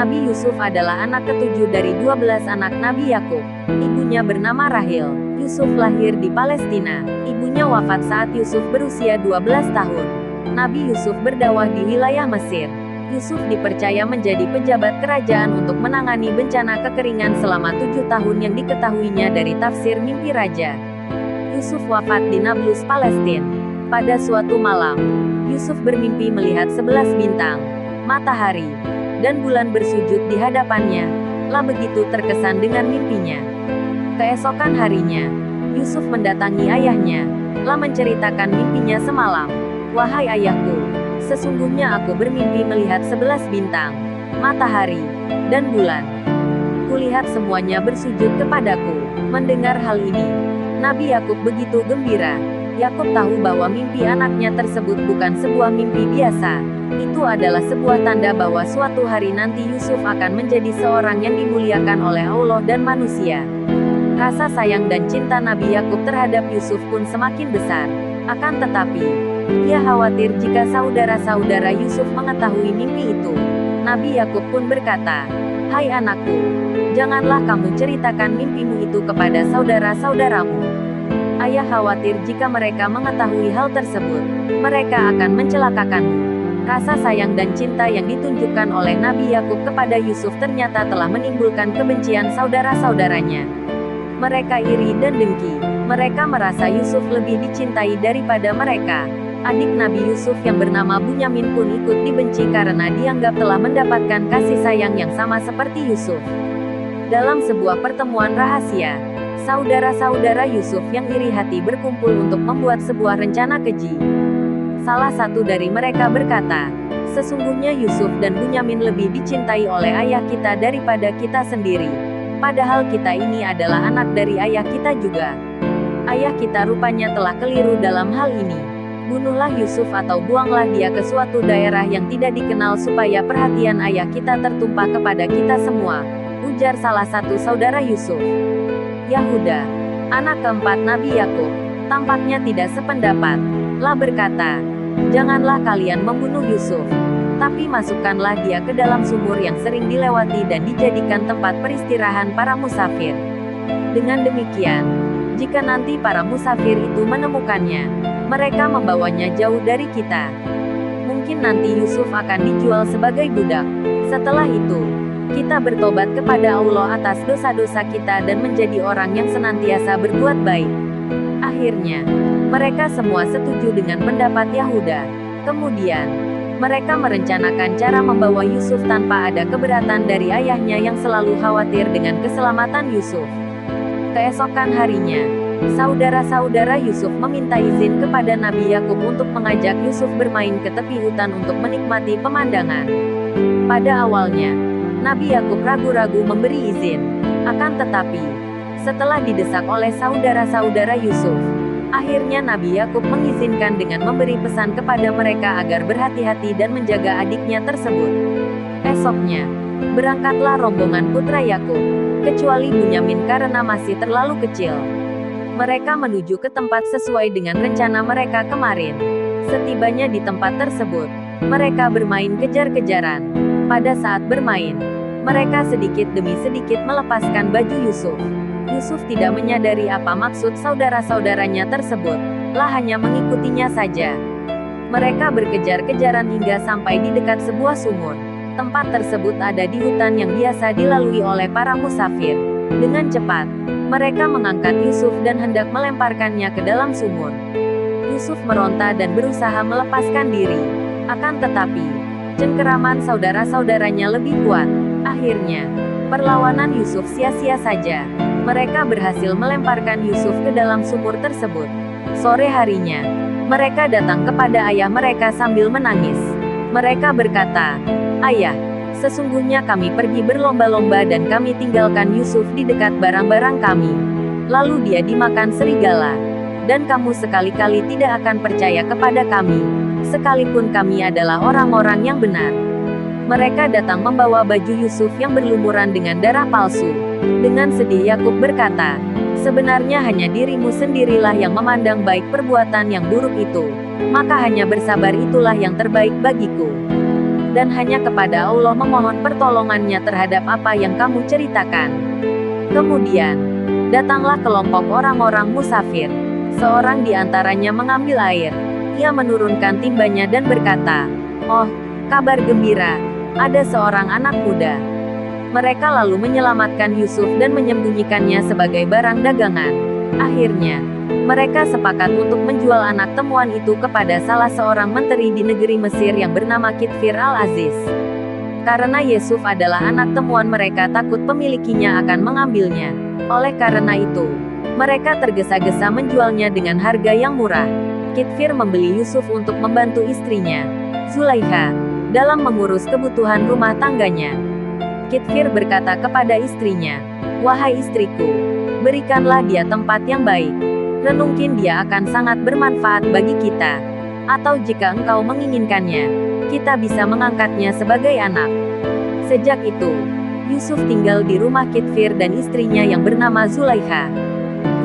Nabi Yusuf adalah anak ketujuh dari 12 anak Nabi Yakub. Ibunya bernama Rahil. Yusuf lahir di Palestina. Ibunya wafat saat Yusuf berusia 12 tahun. Nabi Yusuf berdakwah di wilayah Mesir. Yusuf dipercaya menjadi pejabat kerajaan untuk menangani bencana kekeringan selama 7 tahun yang diketahuinya dari tafsir mimpi raja. Yusuf wafat di Nablus, Palestina. Pada suatu malam, Yusuf bermimpi melihat 11 bintang, matahari, dan bulan bersujud di hadapannya. Lah begitu terkesan dengan mimpinya. Keesokan harinya, Yusuf mendatangi ayahnya, lah menceritakan mimpinya semalam. Wahai ayahku, sesungguhnya aku bermimpi melihat 11 bintang, matahari, dan bulan. Kulihat semuanya bersujud kepadaku. Mendengar hal ini, Nabi Yakub begitu gembira. Yakub tahu bahwa mimpi anaknya tersebut bukan sebuah mimpi biasa. Itu adalah sebuah tanda bahwa suatu hari nanti Yusuf akan menjadi seorang yang dimuliakan oleh Allah dan manusia. Rasa sayang dan cinta Nabi Yakub terhadap Yusuf pun semakin besar. Akan tetapi, ia khawatir jika saudara-saudara Yusuf mengetahui mimpi itu. Nabi Yakub pun berkata, "Hai anakku, janganlah kamu ceritakan mimpimu itu kepada saudara-saudaramu. Ayah khawatir jika mereka mengetahui hal tersebut, mereka akan mencelakakanmu." Rasa sayang dan cinta yang ditunjukkan oleh Nabi Yakub kepada Yusuf ternyata telah menimbulkan kebencian saudara-saudaranya. Mereka iri dan dengki. Mereka merasa Yusuf lebih dicintai daripada mereka. Adik Nabi Yusuf yang bernama Bunyamin pun ikut dibenci karena dianggap telah mendapatkan kasih sayang yang sama seperti Yusuf. Dalam sebuah pertemuan rahasia, saudara-saudara Yusuf yang iri hati berkumpul untuk membuat sebuah rencana keji. Salah satu dari mereka berkata, "Sesungguhnya Yusuf dan Bunyamin lebih dicintai oleh ayah kita daripada kita sendiri. Padahal kita ini adalah anak dari ayah kita juga. Ayah kita rupanya telah keliru dalam hal ini. Bunuhlah Yusuf atau buanglah dia ke suatu daerah yang tidak dikenal supaya perhatian ayah kita tertumpah kepada kita semua," ujar salah satu saudara Yusuf. Yahuda, anak keempat Nabi Yakub, tampaknya tidak sependapat. Lah berkata, "Janganlah kalian membunuh Yusuf, tapi masukkanlah dia ke dalam sumur yang sering dilewati dan dijadikan tempat peristirahan para musafir. Dengan demikian, jika nanti para musafir itu menemukannya, mereka membawanya jauh dari kita. Mungkin nanti Yusuf akan dijual sebagai budak. Setelah itu, kita bertobat kepada Allah atas dosa-dosa kita dan menjadi orang yang senantiasa berbuat baik." Akhirnya, mereka semua setuju dengan pendapat Yahuda. Kemudian, mereka merencanakan cara membawa Yusuf tanpa ada keberatan dari ayahnya yang selalu khawatir dengan keselamatan Yusuf. Keesokan harinya, saudara-saudara Yusuf meminta izin kepada Nabi Yakub untuk mengajak Yusuf bermain ke tepi hutan untuk menikmati pemandangan. Pada awalnya, Nabi Yakub ragu-ragu memberi izin. Akan tetapi, setelah didesak oleh saudara-saudara Yusuf, akhirnya Nabi Yakub mengizinkan dengan memberi pesan kepada mereka agar berhati-hati dan menjaga adiknya tersebut. Esoknya, berangkatlah rombongan putra Yakub, kecuali Bunyamin karena masih terlalu kecil. Mereka menuju ke tempat sesuai dengan rencana mereka kemarin. Setibanya di tempat tersebut, mereka bermain kejar-kejaran. Pada saat bermain, mereka sedikit demi sedikit melepaskan baju Yusuf. Yusuf tidak menyadari apa maksud saudara-saudaranya tersebut, lah hanya mengikutinya saja. Mereka berkejar-kejaran hingga sampai di dekat sebuah sumur. Tempat tersebut ada di hutan yang biasa dilalui oleh para musafir. Dengan cepat, mereka mengangkat Yusuf dan hendak melemparkannya ke dalam sumur. Yusuf meronta dan berusaha melepaskan diri. Akan tetapi, cengkeraman saudara-saudaranya lebih kuat. Akhirnya, perlawanan Yusuf sia-sia saja. Mereka berhasil melemparkan Yusuf ke dalam sumur tersebut. Sore harinya, mereka datang kepada ayah mereka sambil menangis. Mereka berkata, "Ayah, sesungguhnya kami pergi berlomba-lomba dan kami tinggalkan Yusuf di dekat barang-barang kami. Lalu dia dimakan serigala. Dan kamu sekali-kali tidak akan percaya kepada kami, sekalipun kami adalah orang-orang yang benar." Mereka datang membawa baju Yusuf yang berlumuran dengan darah palsu. Dengan sedih Yakub berkata, "Sebenarnya hanya dirimu sendirilah yang memandang baik perbuatan yang buruk itu. Maka hanya bersabar itulah yang terbaik bagiku." dan hanya kepada Allah memohon pertolongannya terhadap apa yang kamu ceritakan. Kemudian, datanglah kelompok orang-orang musafir. Seorang di antaranya mengambil air. Ia menurunkan timbanya dan berkata, "Oh, kabar gembira, ada seorang anak muda." Mereka lalu menyelamatkan Yusuf dan menyembunyikannya sebagai barang dagangan. Akhirnya, mereka sepakat untuk menjual anak temuan itu kepada salah seorang menteri di negeri Mesir yang bernama Kitfir al-Aziz. Karena Yusuf adalah anak temuan, mereka takut pemilikinya akan mengambilnya. Oleh karena itu, mereka tergesa-gesa menjualnya dengan harga yang murah. Kitfir membeli Yusuf untuk membantu istrinya, Zulaikha, dalam mengurus kebutuhan rumah tangganya. Kitfir berkata kepada istrinya, "Wahai istriku, berikanlah dia tempat yang baik. Mungkin dia akan sangat bermanfaat bagi kita. Atau jika engkau menginginkannya, kita bisa mengangkatnya sebagai anak." Sejak itu, Yusuf tinggal di rumah Kitfir dan istrinya yang bernama Zulaikha.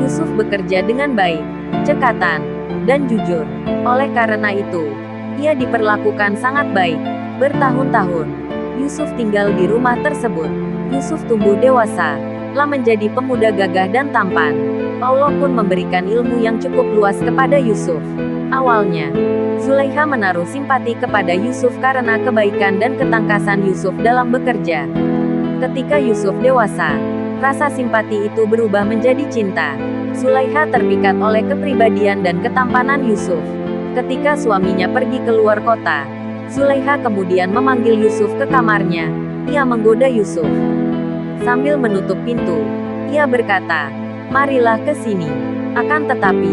Yusuf bekerja dengan baik, cekatan, dan jujur. Oleh karena itu, ia diperlakukan sangat baik. Bertahun-tahun, Yusuf tinggal di rumah tersebut. Yusuf tumbuh dewasa, telah menjadi pemuda gagah dan tampan. Allah pun memberikan ilmu yang cukup luas kepada Yusuf. Awalnya, Zulaikha menaruh simpati kepada Yusuf karena kebaikan dan ketangkasan Yusuf dalam bekerja. Ketika Yusuf dewasa, rasa simpati itu berubah menjadi cinta. Zulaikha terpikat oleh kepribadian dan ketampanan Yusuf. Ketika suaminya pergi keluar kota, Zulaikha kemudian memanggil Yusuf ke kamarnya. Ia menggoda Yusuf. Sambil menutup pintu, ia berkata, "Marilah ke sini." Akan tetapi,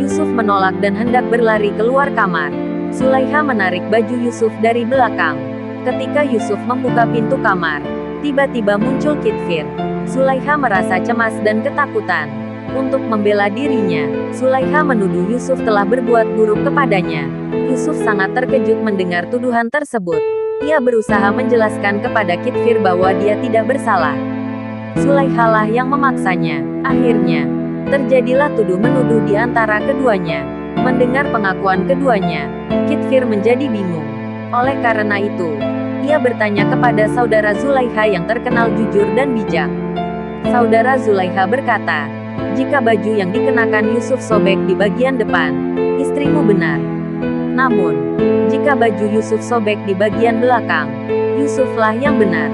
Yusuf menolak dan hendak berlari keluar kamar. Zulaikha menarik baju Yusuf dari belakang. Ketika Yusuf membuka pintu kamar, tiba-tiba muncul Kitfir. Zulaikha merasa cemas dan ketakutan. Untuk membela dirinya, Zulaikha menuduh Yusuf telah berbuat buruk kepadanya. Yusuf sangat terkejut mendengar tuduhan tersebut. Ia berusaha menjelaskan kepada Kitfir bahwa dia tidak bersalah. Zulaikha lah yang memaksanya. Akhirnya, terjadilah tuduh-menuduh di antara keduanya. Mendengar pengakuan keduanya, Kitfir menjadi bingung. Oleh karena itu, ia bertanya kepada saudara Zulaikha yang terkenal jujur dan bijak. Saudara Zulaikha berkata, "Jika baju yang dikenakan Yusuf sobek di bagian depan, istrimu benar. Namun, jika baju Yusuf sobek di bagian belakang, Yusuflah yang benar."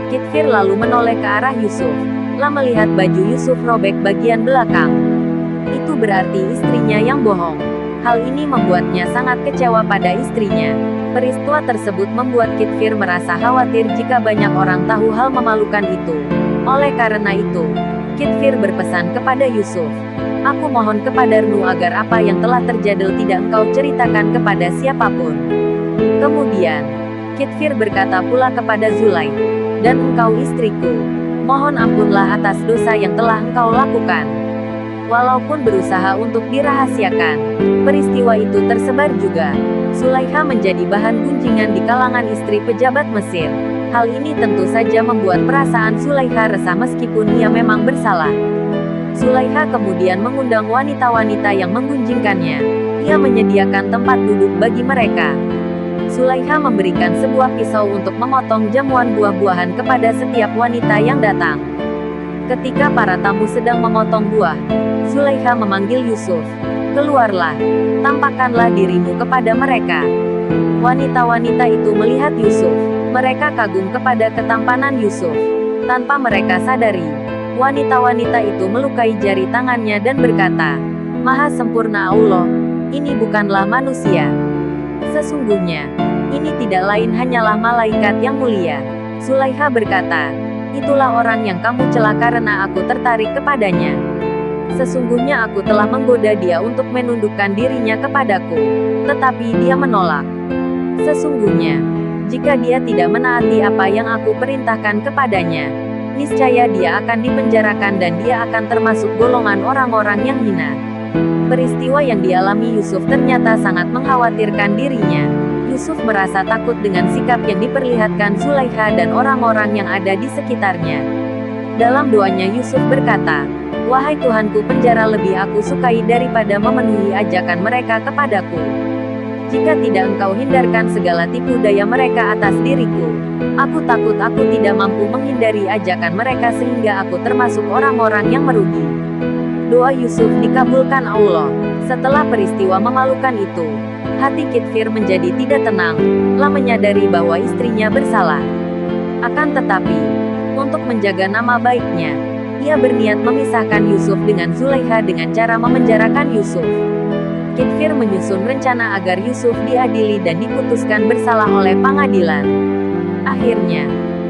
Kitfir lalu menoleh ke arah Yusuf, telah melihat baju Yusuf robek bagian belakang. Itu berarti istrinya yang bohong. Hal ini membuatnya sangat kecewa pada istrinya. Peristiwa tersebut membuat Kitfir merasa khawatir jika banyak orang tahu hal memalukan itu. Oleh karena itu, Kitfir berpesan kepada Yusuf, "Aku mohon kepadamu agar apa yang telah terjadi tidak engkau ceritakan kepada siapapun." Kemudian, Kitfir berkata pula kepada Zulaikha, "Dan engkau istriku, mohon ampunlah atas dosa yang telah engkau lakukan." Walaupun berusaha untuk dirahasiakan, peristiwa itu tersebar juga. Zulaikha menjadi bahan gunjingan di kalangan istri pejabat Mesir. Hal ini tentu saja membuat perasaan Zulaikha resah meskipun ia memang bersalah. Zulaikha kemudian mengundang wanita-wanita yang menggunjingkannya. Ia menyediakan tempat duduk bagi mereka. Zulaikha memberikan sebuah pisau untuk memotong jamuan buah-buahan kepada setiap wanita yang datang. Ketika para tamu sedang memotong buah, Zulaikha memanggil Yusuf. "Keluarlah, tampakkanlah dirimu kepada mereka." Wanita-wanita itu melihat Yusuf. Mereka kagum kepada ketampanan Yusuf. Tanpa mereka sadari, wanita-wanita itu melukai jari tangannya dan berkata, "Maha sempurna Allah, ini bukanlah manusia. Sesungguhnya, ini tidak lain hanyalah malaikat yang mulia." Zulaikha berkata, "Itulah orang yang kamu cela karena aku tertarik kepadanya. Sesungguhnya aku telah menggoda dia untuk menundukkan dirinya kepadaku, tetapi dia menolak. Sesungguhnya, jika dia tidak menaati apa yang aku perintahkan kepadanya, niscaya dia akan dipenjarakan dan dia akan termasuk golongan orang-orang yang hina." Peristiwa yang dialami Yusuf ternyata sangat mengkhawatirkan dirinya. Yusuf merasa takut dengan sikap yang diperlihatkan Zulaikha dan orang-orang yang ada di sekitarnya. Dalam doanya Yusuf berkata, "Wahai Tuhanku, penjara lebih aku sukai daripada memenuhi ajakan mereka kepadaku. Jika tidak engkau hindarkan segala tipu daya mereka atas diriku, aku takut aku tidak mampu menghindari ajakan mereka sehingga aku termasuk orang-orang yang merugi. Doa Yusuf dikabulkan Allah. Setelah peristiwa memalukan itu, hati Kitfir menjadi tidak tenang, lah menyadari bahwa istrinya bersalah. Akan tetapi, untuk menjaga nama baiknya, ia berniat memisahkan Yusuf dengan Zulaikha dengan cara memenjarakan Yusuf. Kitfir menyusun rencana agar Yusuf diadili dan diputuskan bersalah oleh pengadilan. Akhirnya,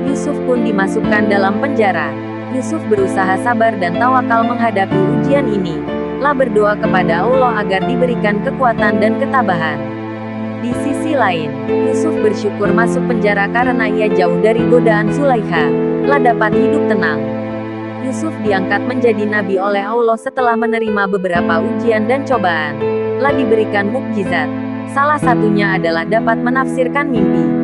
Yusuf pun dimasukkan dalam penjara. Yusuf berusaha sabar dan tawakal menghadapi ujian ini, lah berdoa kepada Allah agar diberikan kekuatan dan ketabahan. Di sisi lain, Yusuf bersyukur masuk penjara karena ia jauh dari godaan Zulaikha, lah dapat hidup tenang. Yusuf diangkat menjadi nabi oleh Allah setelah menerima beberapa ujian dan cobaan, lah diberikan mukjizat. Salah satunya adalah dapat menafsirkan mimpi.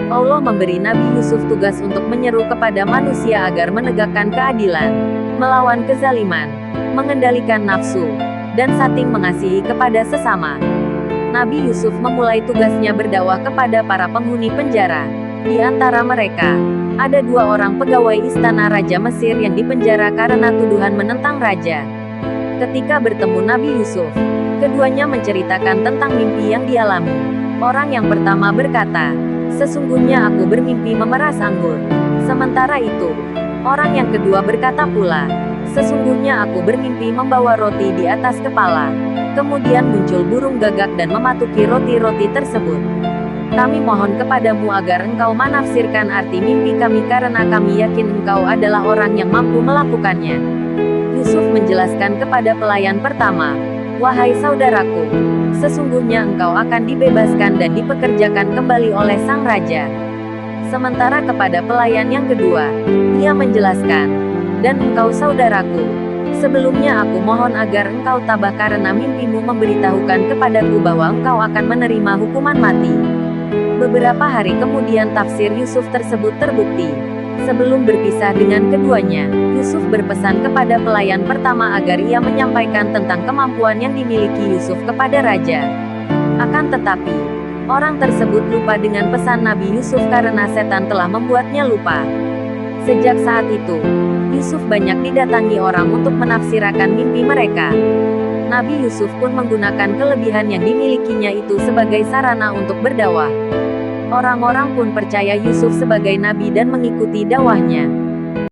Allah memberi Nabi Yusuf tugas untuk menyeru kepada manusia agar menegakkan keadilan, melawan kezaliman, mengendalikan nafsu, dan saling mengasihi kepada sesama. Nabi Yusuf memulai tugasnya berdakwah kepada para penghuni penjara. Di antara mereka, ada 2 orang pegawai istana Raja Mesir yang dipenjara karena tuduhan menentang raja. Ketika bertemu Nabi Yusuf, keduanya menceritakan tentang mimpi yang dialami. Orang yang pertama berkata, "Sesungguhnya aku bermimpi memeras anggur." Sementara itu, orang yang kedua berkata pula, "Sesungguhnya aku bermimpi membawa roti di atas kepala. Kemudian muncul burung gagak dan mematuki roti-roti tersebut. Kami mohon kepadamu agar engkau menafsirkan arti mimpi kami karena kami yakin engkau adalah orang yang mampu melakukannya." Yusuf menjelaskan kepada pelayan pertama, "Wahai saudaraku, sesungguhnya engkau akan dibebaskan dan dipekerjakan kembali oleh sang raja." Sementara kepada pelayan yang kedua, ia menjelaskan, "Dan engkau saudaraku, sebelumnya aku mohon agar engkau tabah karena mimpimu memberitahukan kepadaku bahwa engkau akan menerima hukuman mati." Beberapa hari kemudian tafsir Yusuf tersebut terbukti. Sebelum berpisah dengan keduanya, Yusuf berpesan kepada pelayan pertama agar ia menyampaikan tentang kemampuan yang dimiliki Yusuf kepada raja. Akan tetapi, orang tersebut lupa dengan pesan Nabi Yusuf karena setan telah membuatnya lupa. Sejak saat itu, Yusuf banyak didatangi orang untuk menafsirkan mimpi mereka. Nabi Yusuf pun menggunakan kelebihan yang dimilikinya itu sebagai sarana untuk berdakwah. Orang-orang pun percaya Yusuf sebagai nabi dan mengikuti dakwahnya.